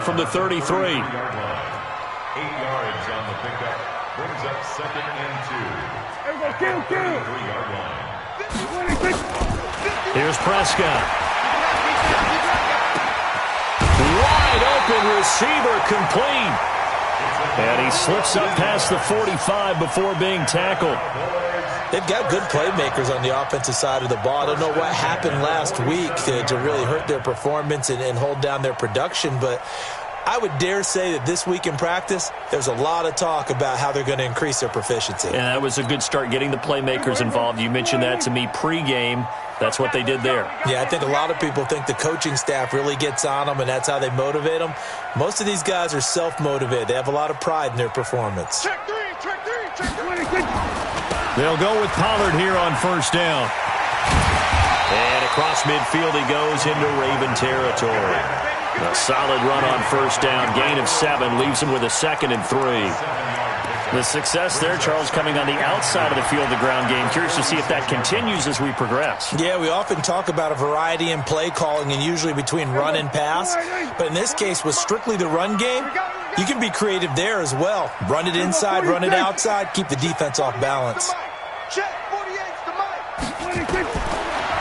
From the 33. 8 yards on the pickup. Brings up 2nd and 2. 3-yard line. Here's Prescott. Wide open receiver complete. And he slips up past the 45 before being tackled. They've got good playmakers on the offensive side of the ball. I don't know what happened last week to really hurt their performance and hold down their production, but I would dare say that this week in practice, there's a lot of talk about how they're going to increase their proficiency. And that was a good start, getting the playmakers involved. You mentioned that to me pregame. That's what they did there. Yeah, I think a lot of people think the coaching staff really gets on them, and that's how they motivate them. Most of these guys are self-motivated. They have a lot of pride in their performance. Check three. They'll go with Pollard here on first down. And across midfield he goes into Raven territory. A solid run on first down. Gain of 7 leaves him with a 2nd and 3. The success there, Charles, coming on the outside of the field, the ground game. Curious to see if that continues as we progress. Yeah, we often talk about a variety in play calling and usually between run and pass. But in this case, with strictly the run game, you can be creative there as well. Run it inside, run it outside, keep the defense off balance.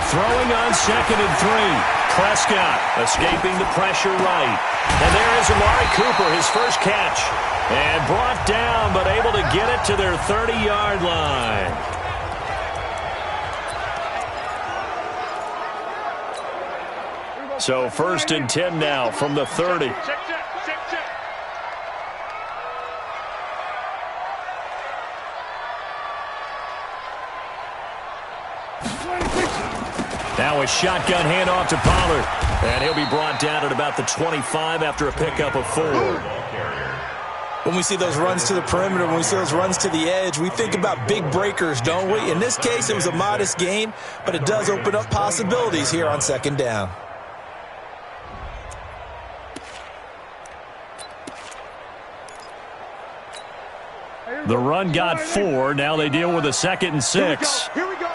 Throwing on 2nd and 3. Prescott escaping the pressure right. And there is Amari Cooper, his first catch. And brought down, but able to get it to their 30-yard line. So 1st and 10 now from the 30. Now a shotgun handoff to Pollard. And he'll be brought down at about the 25 after a pickup of 4. When we see those runs to the perimeter, when we see those runs to the edge, we think about big breakers, don't we? In this case, it was a modest gain, but it does open up possibilities here on 2nd down. The run got 4. Now they deal with a 2nd and 6. Here we go.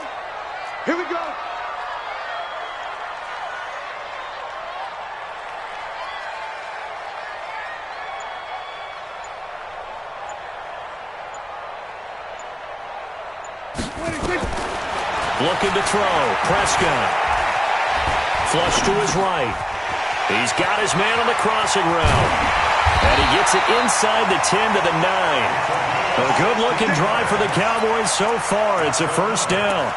Looking to throw. Prescott. Flush to his right. He's got his man on the crossing route. And he gets it inside the 10 to the 9. A good-looking drive for the Cowboys so far. It's a first down.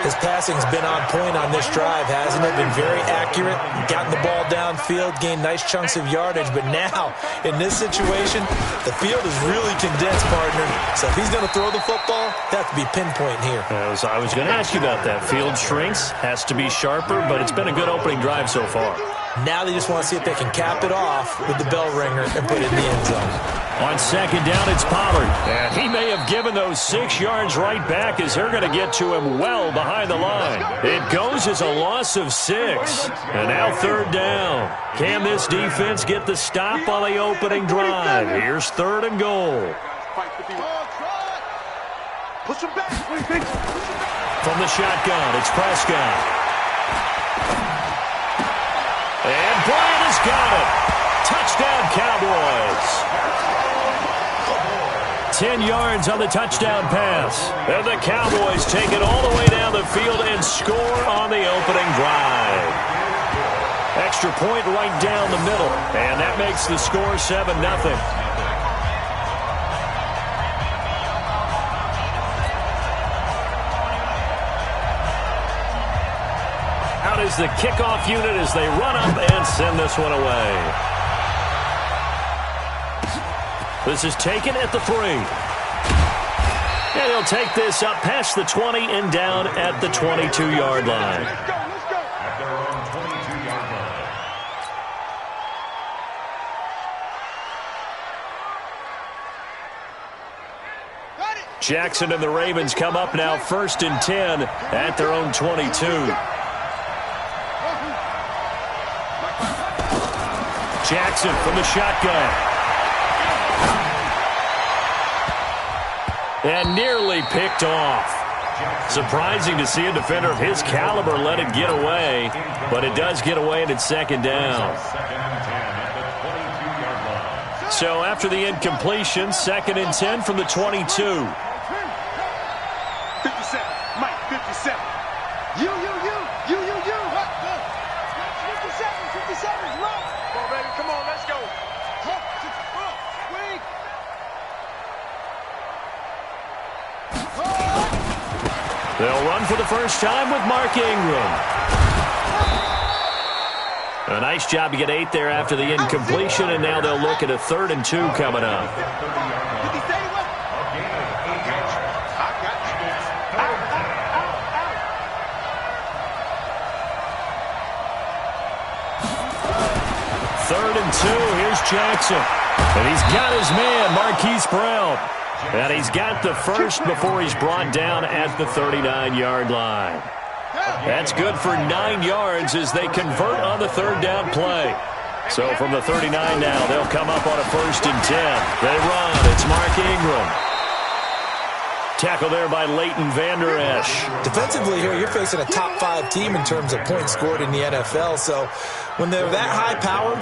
His passing's been on point on this drive, hasn't it? Been very accurate, gotten the ball downfield, gained nice chunks of yardage. But now, in this situation, the field is really condensed, partner. So if he's going to throw the football, that have to be pinpoint here. I was going to ask you about that. Field shrinks, has to be sharper, but it's been a good opening drive so far. Now they just want to see if they can cap it off with the bell ringer and put it in the end zone. On 2nd down, it's Pollard. And he may have given those 6 yards right back as they're going to get to him well behind the line. It goes as a loss of 6. And now 3rd down. Can this defense get the stop on the opening drive? Here's 3rd and goal. Push him back. From the shotgun, it's Prescott. And Bryant has got it. Touchdown, Cowboys. 10 yards on the touchdown pass. And the Cowboys take it all the way down the field and score on the opening drive. Extra point right down the middle. And that makes the score 7-0. Is the kickoff unit as they run up and send this one away. This is taken at the 3. And he'll take this up past the 20 and down at the 22-yard line. At their own 22-yard line. Jackson and the Ravens come up now 1st and 10 at their own 22. Jackson from the shotgun. And nearly picked off. Surprising to see a defender of his caliber let it get away, but it does get away and it's 2nd down. 2nd and 10 at the So after the incompletion, 2nd and 10 from the 22. 57. Mike, 57. You. 57, run. Come on, baby. Come on, let's go. Swing. They'll run for the first time with Mark Ingram. A nice job to get 8 there after the incompletion, and now they'll look at a 3rd and 2 coming up. Third and 2, here's Jackson. And he's got his man, Marquise Brown. And he's got the first before he's brought down at the 39-yard line. That's good for 9 yards as they convert on the 3rd down play. So from the 39 now, they'll come up on a 1st and 10. They run. It's Mark Ingram. Tackle there by Leighton Vander Esch. Defensively here, you're facing a top 5 team in terms of points scored in the NFL. So when they're that high-powered,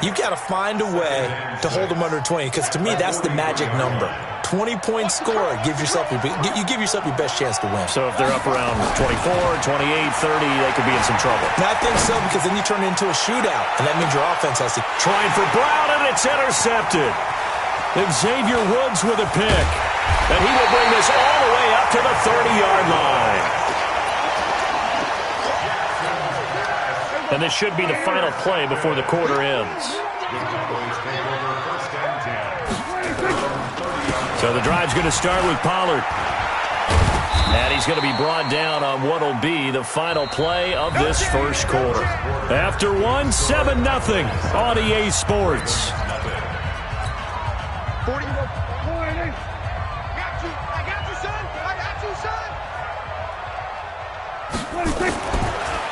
you've got to find a way to hold them under 20. Because to me, that's the magic number. 20-point score gives yourself you give yourself your best chance to win. So if they're up around 24, 28, 30, they could be in some trouble. And I think so, because then you turn it into a shootout, and that means your offense has to. Trying for Brown, and it's intercepted. Xavier Woods with a pick. And he will bring this all the way up to the 30-yard line. And this should be the final play before the quarter ends. So the drive's going to start with Pollard. And he's going to be brought down on what will be the final play of this first quarter. After 1, 7-0 on EA Sports.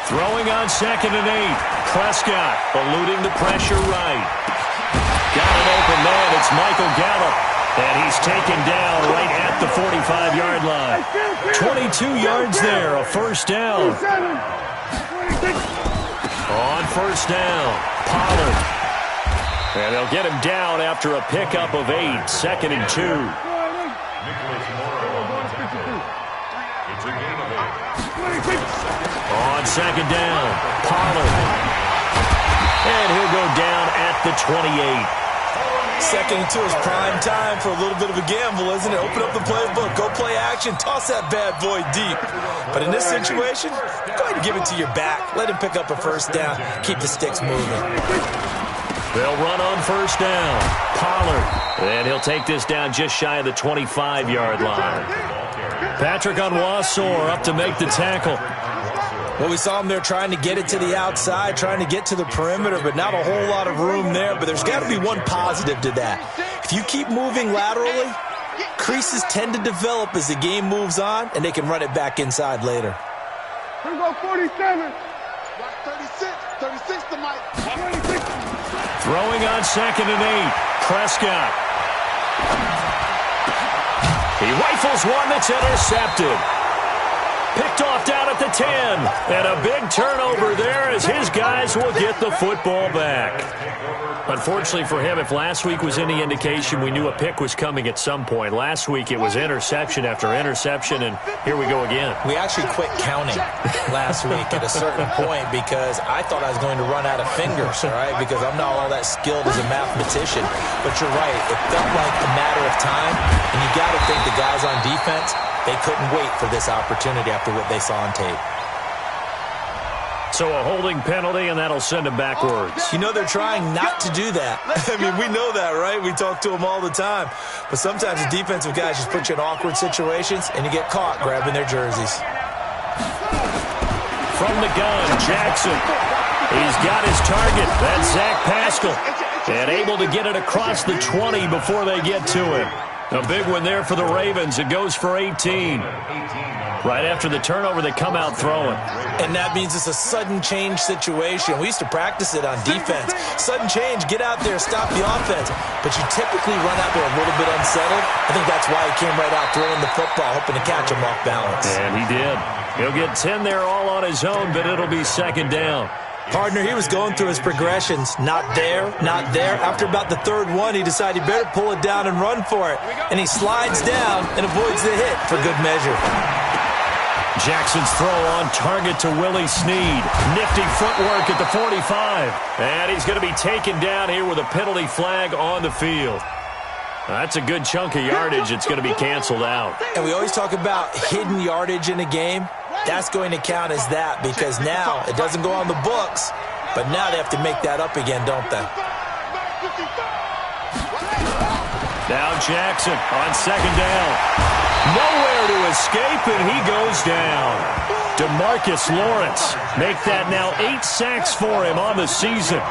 Throwing on 2nd and 8. Prescott eluding the pressure right. Got an open man. It's Michael Gallup. And he's taken down right at the 45-yard line. 22 yards there, a 1st down. On 1st down, Pollard. And they'll get him down after a pickup of 8, 2nd and 2. On 2nd down, Pollard. And he'll go down at the 28. 2nd and 2 is prime time for a little bit of a gamble, isn't it? Open up the playbook, go play action, toss that bad boy deep. But in this situation, go ahead and give it to your back. Let him pick up a 1st down, keep the sticks moving. They'll run on 1st down. Pollard. And he'll take this down just shy of the 25-yard line. Patrick Onwuasor up to make the tackle. Well, we saw him there trying to get it to the outside, trying to get to the perimeter, but not a whole lot of room there. But there's got to be one positive to that. If you keep moving laterally, creases tend to develop as the game moves on, and they can run it back inside later. Here we go, 47. 36 to Mike. Throwing on 2nd and 8. Prescott. He rifles one that's intercepted. Picked off down at the 10. And a big turnover there as his guys will get the football back. Unfortunately for him, if last week was any indication, we knew a pick was coming at some point. Last week it was interception after interception, and here we go again. We actually quit counting last week at a certain point because I thought I was going to run out of fingers, all right, because I'm not all that skilled as a mathematician. But you're right. It felt like a matter of time, and you got to think the guys on defense, they couldn't wait for this opportunity after what they saw on tape. So a holding penalty, and that'll send him backwards. You know they're trying not to do that. I mean, we know that, right? We talk to them all the time. But sometimes the defensive guys just put you in awkward situations, and you get caught grabbing their jerseys. From the gun, Jackson. He's got his target. That's Zach Pascal. And able to get it across the 20 before they get to him. A big one there for the Ravens. It goes for 18. Right after the turnover, they come out throwing. And that means it's a sudden change situation. We used to practice it on defense. Sudden change, get out there, stop the offense. But you typically run out there a little bit unsettled. I think that's why he came right out throwing the football, hoping to catch him off balance. And he did. He'll get 10 there all on his own, but it'll be 2nd down. Partner, he was going through his progressions. Not there, not there. After about the third one, he decided he better pull it down and run for it. And he slides down and avoids the hit for good measure. Jackson's throw on target to Willie Snead. Nifty footwork at the 45. And he's going to be taken down here with a penalty flag on the field. That's a good chunk of yardage. It's going to be canceled out. And we always talk about hidden yardage in a game. That's going to count as that because now it doesn't go on the books, but now they have to make that up again, don't they? Now Jackson on second down. Nowhere to escape, and he goes down. DeMarcus Lawrence make that now 8 sacks for him on the season.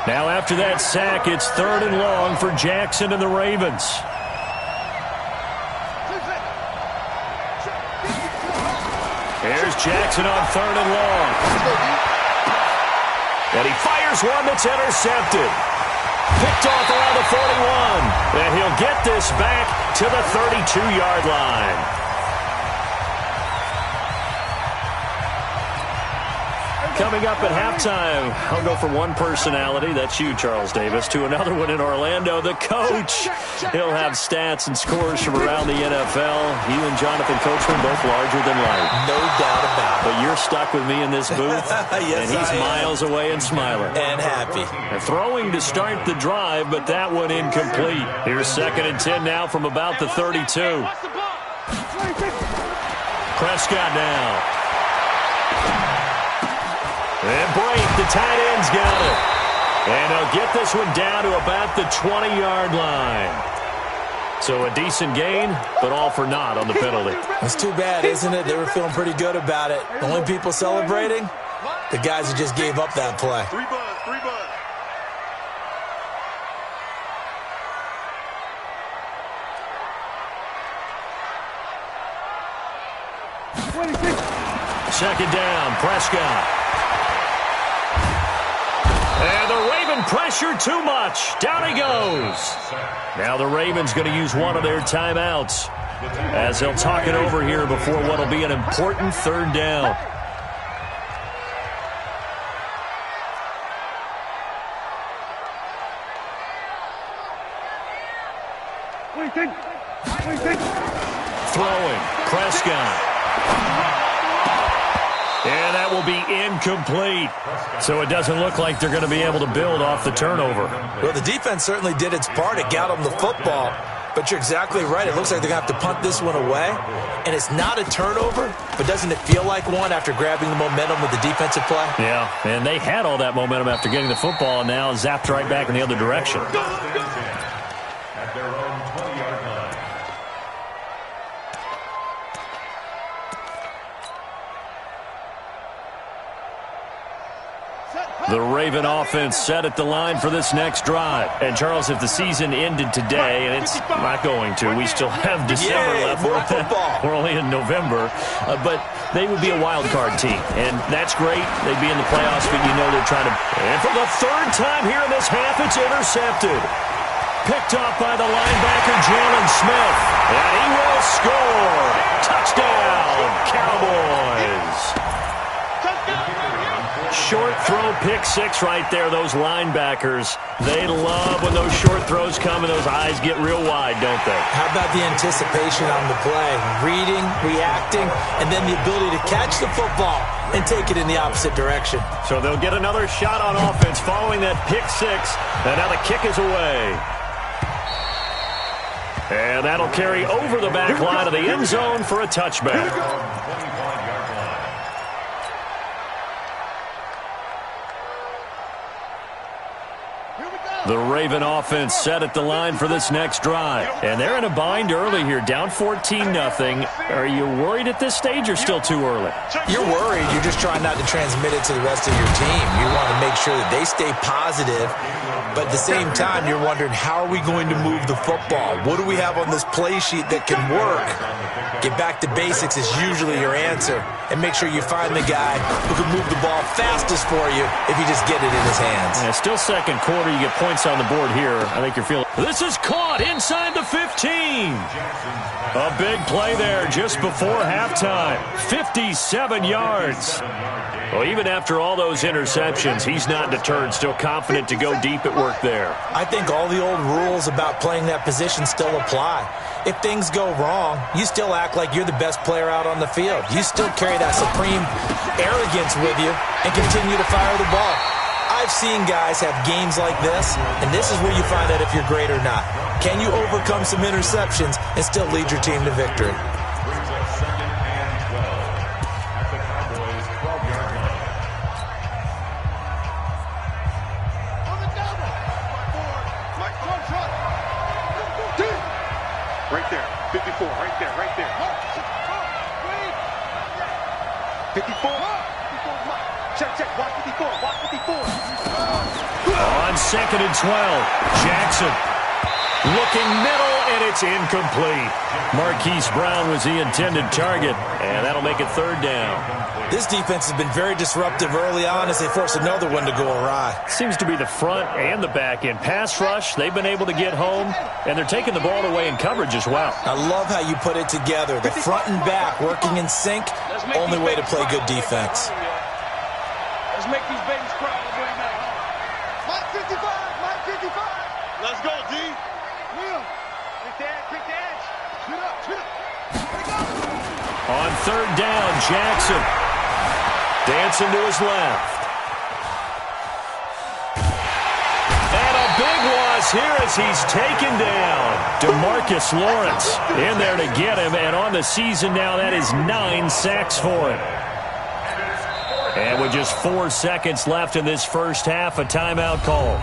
Now after that sack, it's 3rd and long for Jackson and the Ravens. Here's Jackson on 3rd and long. And he fires one that's intercepted. Picked off around the 41. And he'll get this back to the 32-yard line. Coming up at halftime, I'll go from one personality, that's you, Charles Davis, to another one in Orlando, the coach. He'll have stats and scores from around the NFL. You and Jonathan Coachman both larger than life. No doubt about it. But you're stuck with me in this booth, yes, and he's miles away and smiling. And happy. And throwing to start the drive, but that one incomplete. Here's 2nd and 10 now from about the 32. Prescott now. And Brake, the tight end's got it. And he'll get this one down to about the 20-yard line. So a decent gain, but all for naught on the penalty. It's too bad, isn't it? They were feeling pretty good about it. The only people celebrating, the guys who just gave up that play. 3 bucks. Second down, Prescott. And the Raven pressure too much. Down he goes. Now the Ravens going to use one of their timeouts as they'll talk it over here before what will be an important 3rd down. Throwing, Prescott. And that will be incomplete. So it doesn't look like they're going to be able to build off the turnover. Well, the defense certainly did its part. It got them the football. But you're exactly right. It looks like they're going to have to punt this one away. And it's not a turnover, but doesn't it feel like one after grabbing the momentum with the defensive play? Yeah, and they had all that momentum after getting the football and now zapped right back in the other direction. At their own 20-yard line. The Raven offense set at the line for this next drive. And, Charles, if the season ended today, and it's not going to, we still have December left. We're only in November. But they would be a wild card team. And that's great. They'd be in the playoffs, but you know they're trying to. And for the 3rd time here in this half, it's intercepted. Picked off by the linebacker, Jalen Smith. And he will score. Touchdown, Cowboys. Short throw, pick 6 right there. Those linebackers, they love when those short throws come and those eyes get real wide, don't they? How about the anticipation on the play? Reading, reacting, and then the ability to catch the football and take it in the opposite direction. So they'll get another shot on offense following that pick 6. And now the kick is away. And that'll carry over the back line of the end zone for a touchback. The Raven offense set at the line for this next drive. And they're in a bind early here, down 14-0. Are you worried at this stage or still too early? You're worried. You're just trying not to transmit it to the rest of your team. You want to make sure that they stay positive. But at the same time, you're wondering, how are we going to move the football? What do we have on this play sheet that can work? Get back to basics is usually your answer. And make sure you find the guy who can move the ball fastest for you if you just get it in his hands. Yeah, still second quarter. You get points on the board here. I think you're feeling. This is caught inside the 15. A big play there just before halftime. 57 yards. Well, even after all those interceptions, he's not deterred, still confident to go deep at work there. I think all the old rules about playing that position still apply. If things go wrong, you still act like you're the best player out on the field. You still carry that supreme arrogance with you and continue to fire the ball. I've seen guys have games like this, and this is where you find out if you're great or not. Can you overcome some interceptions and still lead your team to victory? Brings up second and 12 at the Cowboys' 12-yard line. On the double. Mike, front. Right there. 54. Right there. 54. Check. Watch 54. On second and 12, Jackson looking middle, and it's incomplete. Marquise Brown was the intended target, and that'll make it third down. This defense has been very disruptive early on as they force another one to go awry. Seems to be the front and the back end. Pass rush, they've been able to get home, and they're taking the ball away in coverage as well. I love how you put it together. The front and back working in sync, only way to play good defense. Let's make these babies cry on the way back. Mike 55. Let's go, D. Will. Quick the edge. Shoot up. On third down, Jackson dancing to his left. And a big loss here as he's taken down. DeMarcus Lawrence in there to get him, and on the season now, that is 9 sacks for him. And with just 4 seconds left in this first half, a timeout call.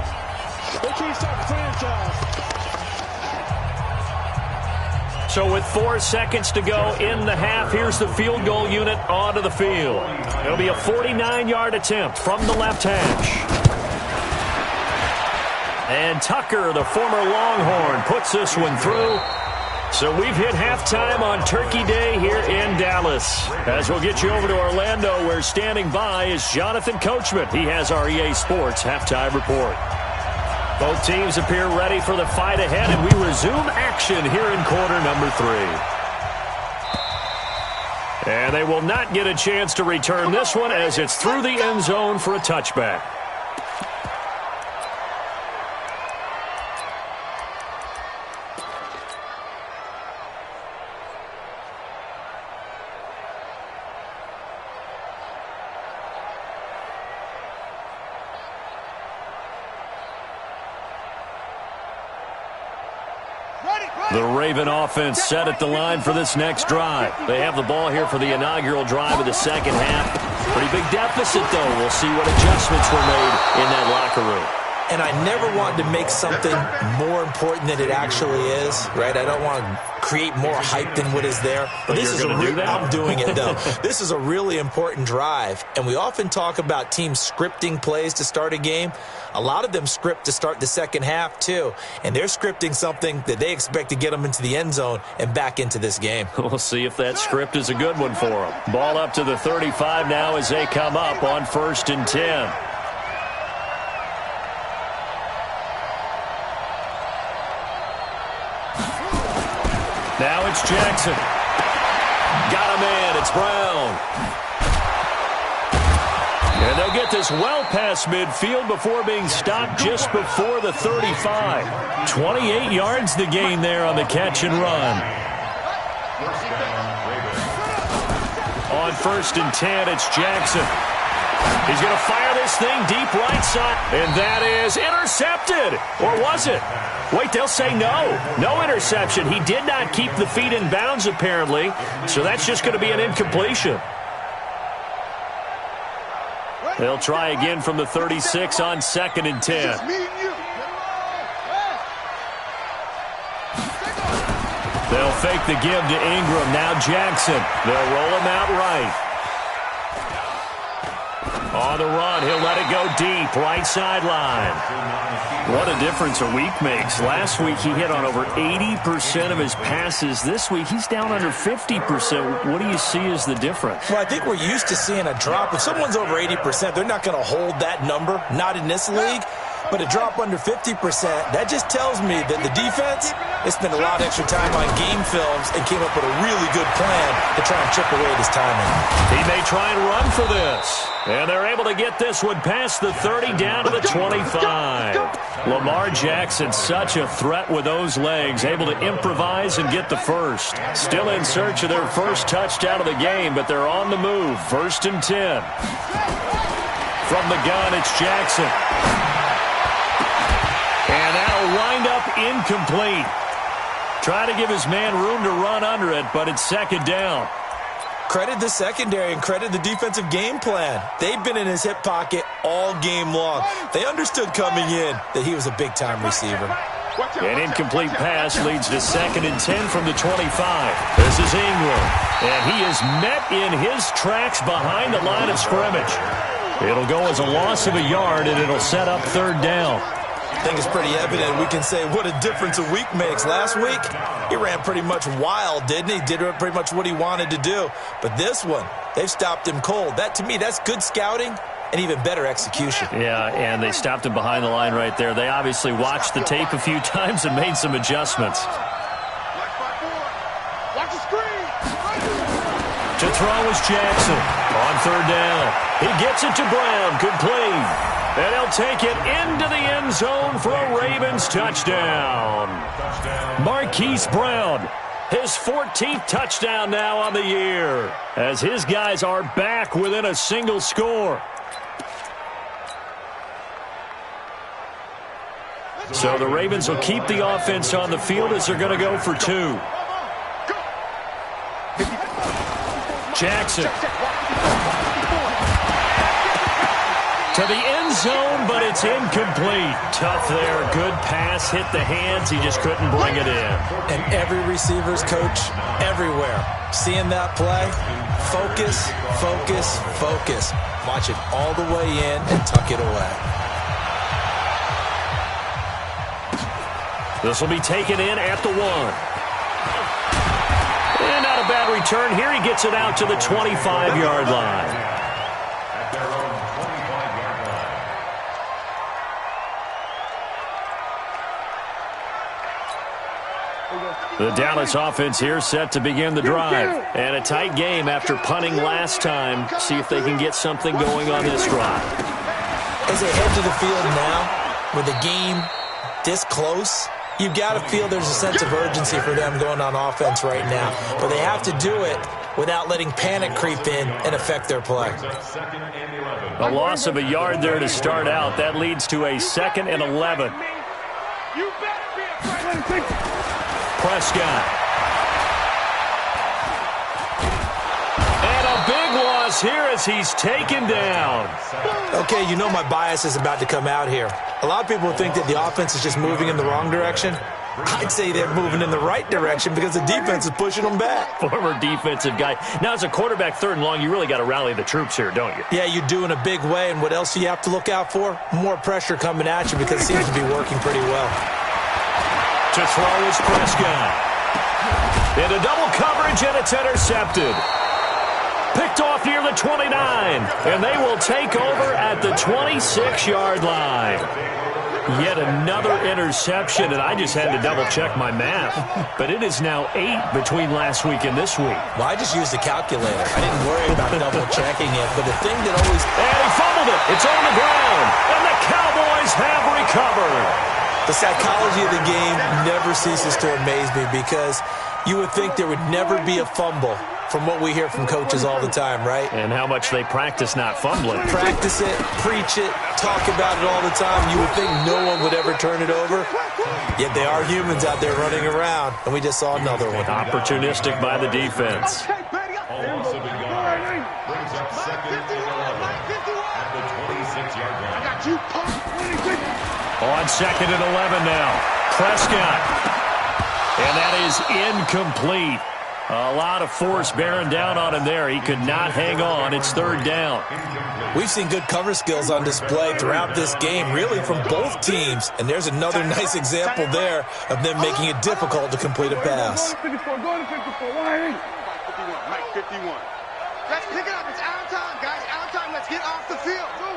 So with 4 seconds to go in the half, here's the field goal unit onto the field. It'll be a 49-yard attempt from the left hash. And Tucker, the former Longhorn, puts this one through. So we've hit halftime on Turkey Day here in Dallas. As we'll get you over to Orlando, where standing by is Jonathan Coachman. He has our EA Sports halftime report. Both teams appear ready for the fight ahead, and we resume action here in quarter number 3. And they will not get a chance to return this one as it's through the end zone for a touchback. The Raven offense set at the line for this next drive. They have the ball here for the inaugural drive of the second half. Pretty big deficit, though. We'll see what adjustments were made in that locker room. And I never want to make something more important than it actually is, right? I don't want to create more hype than what is there. But this is I'm doing it, though. This is a really important drive. And we often talk about teams scripting plays to start a game. A lot of them script to start the second half, too. And they're scripting something that they expect to get them into the end zone and back into this game. We'll see if that script is a good one for them. Ball up to the 35 now as they come up on 1st and 10. Now it's Jackson. Got a man. It's Brown. And they'll get this well past midfield before being stopped just before the 35. 28 yards the gain there on the catch and run. On 1st and 10, it's Jackson. He's going to fire this thing deep right side. And that is intercepted. Or was it? Wait, they'll say no. No interception. He did not keep the feet in bounds, apparently. So that's just going to be an incompletion. They'll try again from the 36 on 2nd and 10. They'll fake the give to Ingram. Now Jackson. They'll roll him out right. On the run, he'll let it go deep, right sideline. What a difference a week makes. Last week, he hit on over 80% of his passes. This week, he's down under 50%. What do you see as the difference? Well, I think we're used to seeing a drop. If someone's over 80%, they're not going to hold that number, not in this league. But a drop under 50%, that just tells me that the defense, they spent a lot of extra time on game films and came up with a really good plan to try and chip away at his timing. He may try and run for this. And they're able to get this one past the 30 down to the 25. Lamar Jackson, such a threat with those legs, able to improvise and get the first. Still in search of their first touchdown of the game, but they're on the move. 1st and 10. From the gun, it's Jackson. And that'll wind up incomplete. Try to give his man room to run under it, but it's 2nd down. Credit the secondary and credit the defensive game plan. They've been in his hip pocket all game long. They understood coming in that he was a big-time receiver. An incomplete pass leads to 2nd and 10 from the 25. This is Ingram, and he is met in his tracks behind the line of scrimmage. It'll go as a loss of a yard, and it'll set up 3rd down. I think it's pretty evident. We can say what a difference a week makes. Last week, he ran pretty much wild, didn't he? Did pretty much what he wanted to do. But this one, they've stopped him cold. That, to me, that's good scouting and even better execution. Yeah, and they stopped him behind the line right there. They obviously watched the tape a few times and made some adjustments. Watch the screen. To throw is Jackson on 3rd down. He gets it to Brown, complete. And he'll take it into the end zone for a Ravens touchdown. Marquise Brown, his 14th touchdown now on the year, as his guys are back within a single score. So the Ravens will keep the offense on the field as they're going to go for 2. Jackson. To the end zone, but it's incomplete. Tough there. Good pass. Hit the hands. He just couldn't bring it in. And every receiver's coach everywhere. Seeing that play, focus, focus, focus. Watch it all the way in and tuck it away. This will be taken in at the 1. And not a bad return here. He gets it out to the 25-yard line. The Dallas offense here set to begin the drive. And a tight game after punting last time. See if they can get something going on this drive. As they head to the field now, with the game this close, you've got to feel there's a sense of urgency for them going on offense right now. But they have to do it without letting panic creep in and affect their play. A loss of a yard there to start out. That leads to a 2nd and 11. You better be afraid. Prescott. And a big loss here as he's taken down. Okay, you know my bias is about to come out here. A lot of people think that the offense is just moving in the wrong direction. I'd say they're moving in the right direction because the defense is pushing them back. Former defensive guy. Now, as a quarterback 3rd and long, you really got to rally the troops here, don't you? Yeah, you do in a big way. And what else do you have to look out for? More pressure coming at you because it seems to be working pretty well. To throw is Prescott. Into double coverage, and it's intercepted. Picked off near the 29, and they will take over at the 26-yard line. Yet another interception, and I just had to double-check my math. But it is now 8 between last week and this week. Well, I just used the calculator. I didn't worry about double-checking it. But the thing that always... And he fumbled it. It's on the ground. And the Cowboys have recovered. The psychology of the game never ceases to amaze me because you would think there would never be a fumble from what we hear from coaches all the time, right? And how much they practice not fumbling. Practice it, preach it, talk about it all the time. You would think no one would ever turn it over. Yet they are humans out there running around, and we just saw another one. Opportunistic by the defense. Brings up 2nd and 11 at the 26-yard line. I got you. On 2nd and 11 now. Prescott. And that is incomplete. A lot of force bearing down on him there. He could not hang on. It's 3rd down. We've seen good cover skills on display throughout this game, really from both teams. And there's another nice example there of them making it difficult to complete a pass. Go to 54. Mike 51. Let's pick it up. It's out of time, guys. Out of time. Let's get off the field. Go.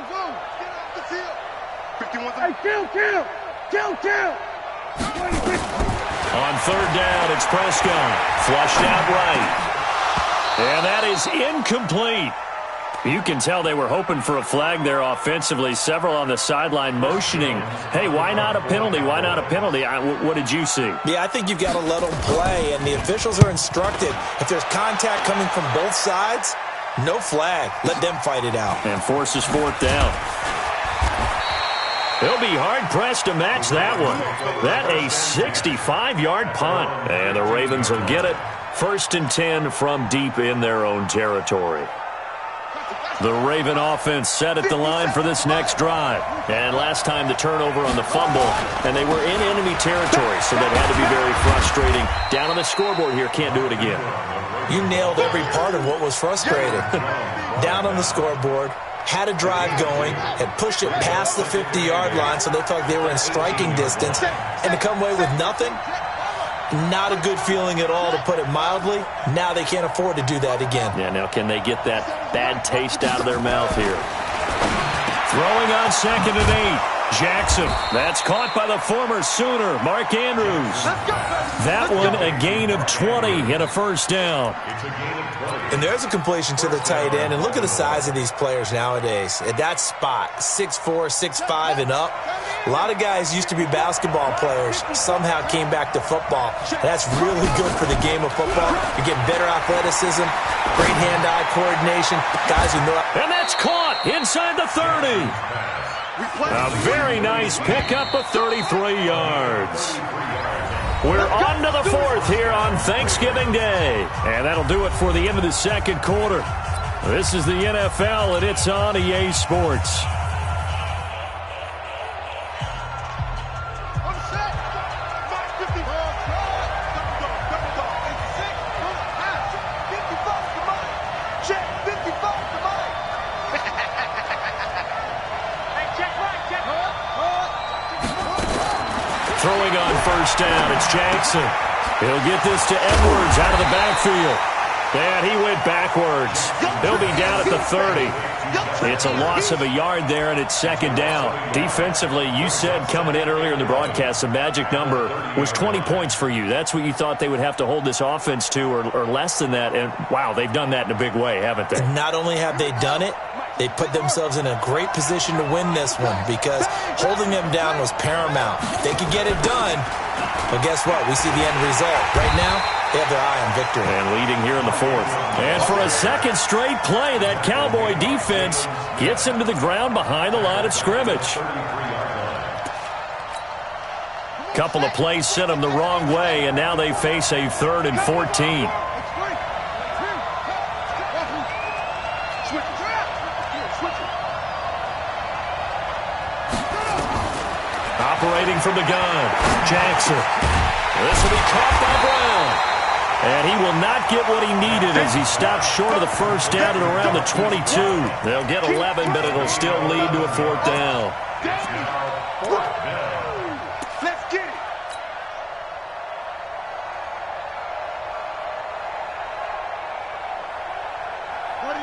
Get off the field. Hey, kill. On third down, it's Prescott. Flushed out right. And that is incomplete. You can tell they were hoping for a flag there offensively. Several on the sideline motioning, hey, why not a penalty? Why not a penalty? What did you see? Yeah, I think you've got to let them play, and the officials are instructed. If there's contact coming from both sides, no flag. Let them fight it out. And forces fourth down. They'll be hard-pressed to match that one. That a 65-yard punt. And the Ravens will get it. 1st and 10 from deep in their own territory. The Raven offense set at the line for this next drive. And last time the turnover on the fumble, and they were in enemy territory, so that had to be very frustrating. Down on the scoreboard here, can't do it again. You nailed every part of what was frustrating. Down on the scoreboard, had a drive going, had pushed it past the 50-yard line, so they felt like they were in striking distance, and to come away with nothing, not a good feeling at all, to put it mildly. Now they can't afford to do that again. Yeah, now can they get that bad taste out of their mouth here? Throwing on 2nd and 8. Jackson. That's caught by the former Sooner, Mark Andrews. That one a gain of 20 and a first down. And there's a completion to the tight end. And look at the size of these players nowadays. At that spot, 6'4", 6'5", and up. A lot of guys used to be basketball players, somehow came back to football. That's really good for the game of football. You're getting better athleticism, great hand-eye coordination, guys who know. And that's caught inside the 30. A very nice pickup of 33 yards. We're on to the 4th here on Thanksgiving Day. And that'll do it for the end of the second quarter. This is the NFL, and it's on EA Sports. Throwing on first down, it's Jackson. He'll get this to Edwards out of the backfield. And he went backwards. He'll be down at the 30. It's a loss of a yard there, and it's 2nd down. Defensively, you said coming in earlier in the broadcast, the magic number was 20 points for you. That's what you thought they would have to hold this offense to, or less than that. And, wow, they've done that in a big way, haven't they? Not only have they done it, they put themselves in a great position to win this one, because holding them down was paramount. They could get it done, but guess what? We see the end result. Right now, they have their eye on victory. And leading here in the 4th. And for a second straight play, that Cowboy defense gets him to the ground behind the line of scrimmage. Couple of plays sent them the wrong way, and now they face a 3rd and 14. Operating from the gun, Jackson. This will be caught by Brown. And he will not get what he needed as he stops short of the first down at around the 22. They'll get 11, but it'll still lead to a 4th down. Let's get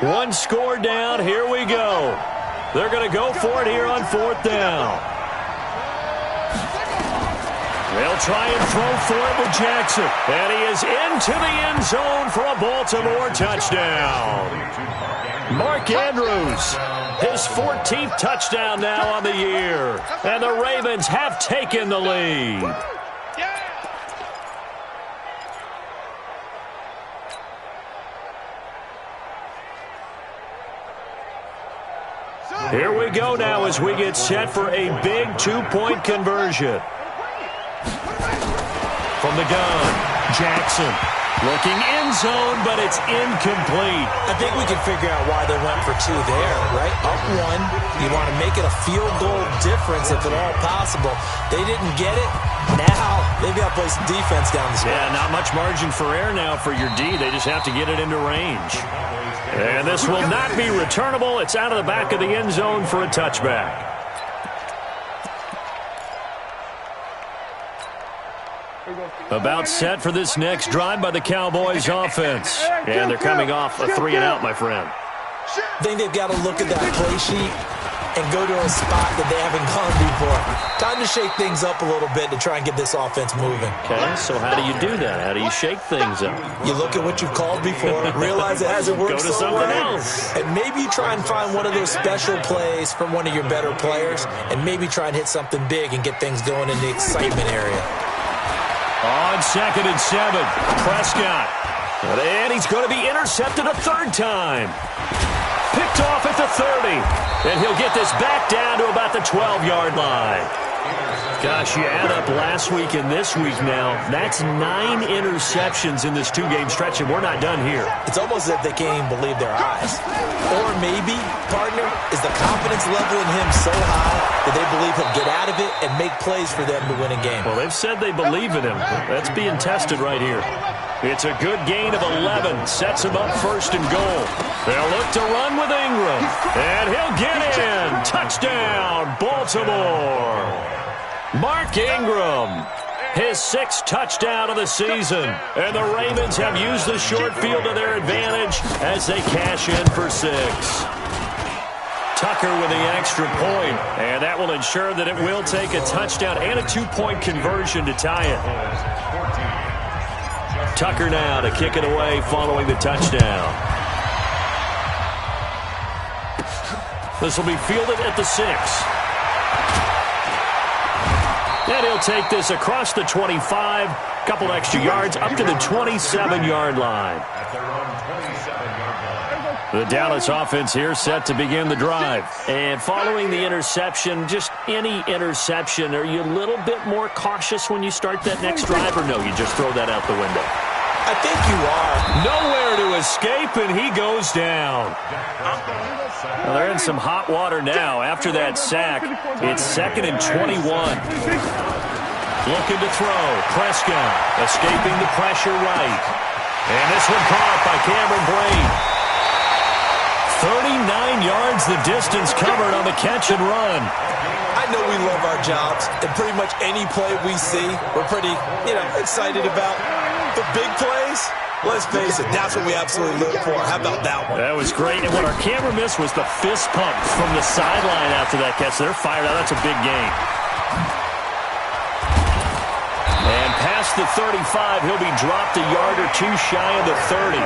it. One score down. Here we go. They're going to go for it here on 4th down. They'll try and throw for it with Jackson. And he is into the end zone for a Baltimore touchdown. Mark Andrews, his 14th touchdown now on the year. And the Ravens have taken the lead. Here we go now as we get set for a big 2-point conversion. From the gun, Jackson looking end zone, but it's incomplete. I think we can figure out why they went for 2 there, right? Up 1, you want to make it a field goal difference if at all possible. They didn't get it. Now they've got to play some defense down the stretch. Yeah, not much margin for error now for your D. They just have to get it into range. And this will not be returnable. It's out of the back of the end zone for a touchback. About set for this next drive by the Cowboys offense. And they're coming off a 3-and-out, my friend. I think they've got to look at that play sheet and go to a spot that they haven't gone before. Time to shake things up a little bit to try and get this offense moving. Okay, so how do you do that? How do you shake things up? You look at what you've called before, realize it hasn't worked Go to so something well, else. and maybe try and find one of those special plays from one of your better players, and maybe try and hit something big and get things going in the excitement area. On 2nd and 7, Prescott. And he's going to be intercepted a third time. Picked off at the 30. And he'll get this back down to about the 12-yard line. Gosh, you add up last week and this week now, that's 9 interceptions in this 2-game stretch, and we're not done here. It's almost as if they can't even believe their eyes. Or maybe, partner, is the confidence level in him so high that they believe he'll get out of it and make plays for them to win a game. Well, they've said they believe in him. That's being tested right here. It's a good gain of 11. Sets him up 1st and goal. They'll look to run with Ingram. And he'll get in. Touchdown, Baltimore. Mark Ingram, his 6th touchdown of the season. And the Ravens have used the short field to their advantage as they cash in for 6. Tucker with the extra point. And that will ensure that it will take a touchdown and a 2-point conversion to tie it. Tucker now to kick it away following the touchdown. This will be fielded at the 6. And he'll take this across the 25, couple extra yards, up to the 27-yard line. The Dallas offense here set to begin the drive. And following the interception, just any interception, are you a little bit more cautious when you start that next drive, or no, you just throw that out the window? I think you are. Nowhere to escape, and he goes down. Well, they're in some hot water now after that sack. It's 2nd and 21. Looking to throw. Prescott escaping the pressure right. And this one caught by Cameron Brate. 39 yards the distance covered on the catch and run. I know we love our jobs, and pretty much any play we see, we're pretty, excited about. The big plays, let's face it, that's what we absolutely live for. How about that one? That was great, and what our camera missed was the fist pump from the sideline after that catch. They're fired out. That's a big gain. And past the 35, he'll be dropped a yard or 2 shy of the 30.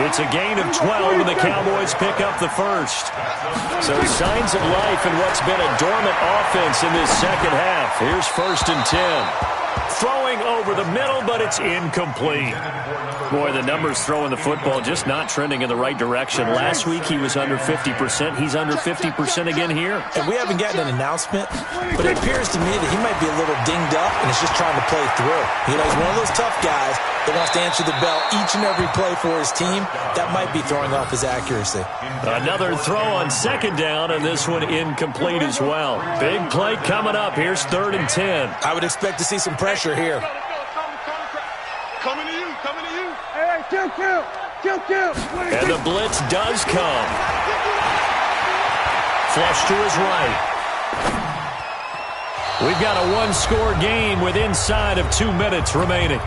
It's a gain of 12, and the Cowboys pick up the 1st. So signs of life in what's been a dormant offense in this second half. Here's 1st and 10. Throwing over the middle, but it's incomplete. Boy, the numbers throwing the football just not trending in the right direction. Last week he was under 50%. He's under 50% again here. And we haven't gotten an announcement, but it appears to me that he might be a little dinged up and is just trying to play through. He's one of those tough guys that wants to answer the bell each and every play for his team. That might be throwing off his accuracy. Another throw on 2nd down, and this one incomplete as well. Big play coming up. Here's 3rd and 10. I would expect to see some pressure here. Coming to you, coming to you. Hey, kill. And the blitz does come. Flush to his right. We've got a 1-score game with inside of 2 minutes remaining.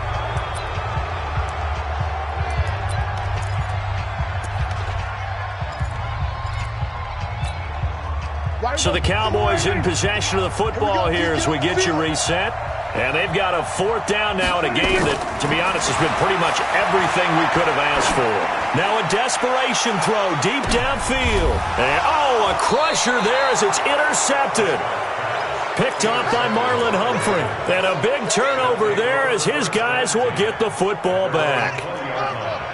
So the Cowboys in possession of the football here as we get you reset. And they've got a 4th down now in a game that, to be honest, has been pretty much everything we could have asked for. Now a desperation throw deep downfield. And, a crusher there as it's intercepted. Picked off by Marlon Humphrey. And a big turnover there as his guys will get the football back.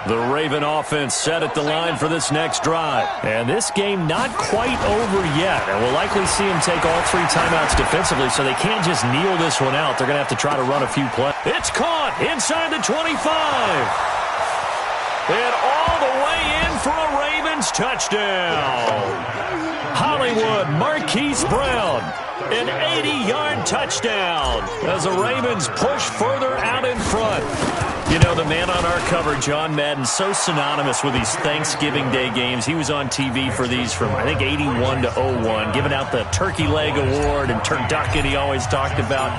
The Raven offense set at the line for this next drive. And this game not quite over yet. And we'll likely see them take all 3 timeouts defensively, so they can't just kneel this one out. They're going to have to try to run a few plays. It's caught inside the 25. And all the way in for a Ravens touchdown. Hollywood Marquise Brown. An 80-yard touchdown as the Ravens push further out in front. You know, the man on our cover, John Madden, so synonymous with these Thanksgiving Day games. He was on TV for these from, I think, 81 to 01, giving out the Turkey Leg Award and turducken he always talked about.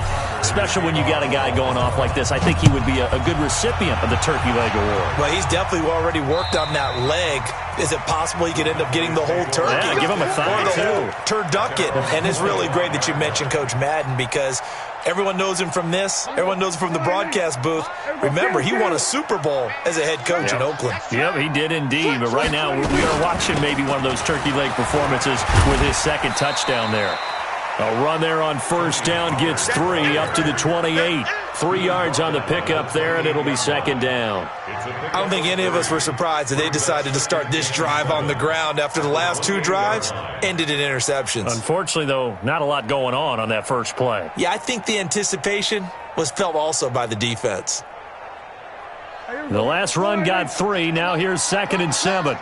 Special when you got a guy going off like this. I think he would be a good recipient of the Turkey Leg Award. Well, he's definitely already worked on that leg. Is it possible he could end up getting the whole turkey? Yeah, give him a thigh, too. Turducken. And it's really great that you mentioned Coach Madden because everyone knows him from this. Everyone knows him from the broadcast booth. Remember, he won a Super Bowl as a head coach in Oakland. Yep, he did indeed. But right now, we are watching maybe one of those turkey leg performances with his second touchdown there. A run there on first down gets 3 up to the 28. 3 yards on the pickup there, and it'll be second down. I don't think any of us were surprised that they decided to start this drive on the ground after the last 2 drives ended in interceptions. Unfortunately, though, not a lot going on that first play. Yeah, I think the anticipation was felt also by the defense. The last run got 3. Now here's 2nd and 7.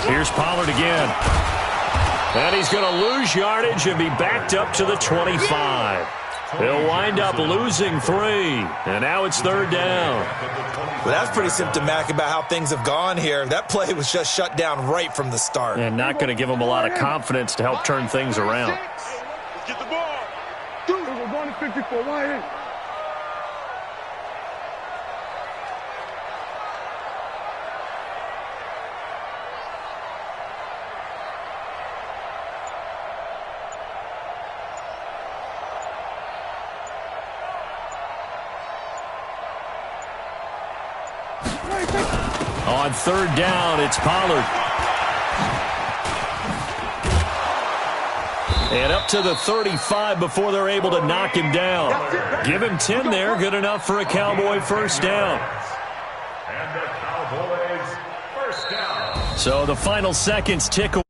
Here's Pollard again. And he's going to lose yardage and be backed up to the 25. He'll wind up losing 3. And now it's 3rd down. Well, that's pretty symptomatic about how things have gone here. That play was just shut down right from the start. And not going to give him a lot of confidence to help turn things around. Let's get the ball. We're going to 54. Why in? On 3rd down, it's Pollard. And up to the 35 before they're able to knock him down. Give him 10 there, good enough for a Cowboy first down. And the Cowboys first down. So the final seconds tick away.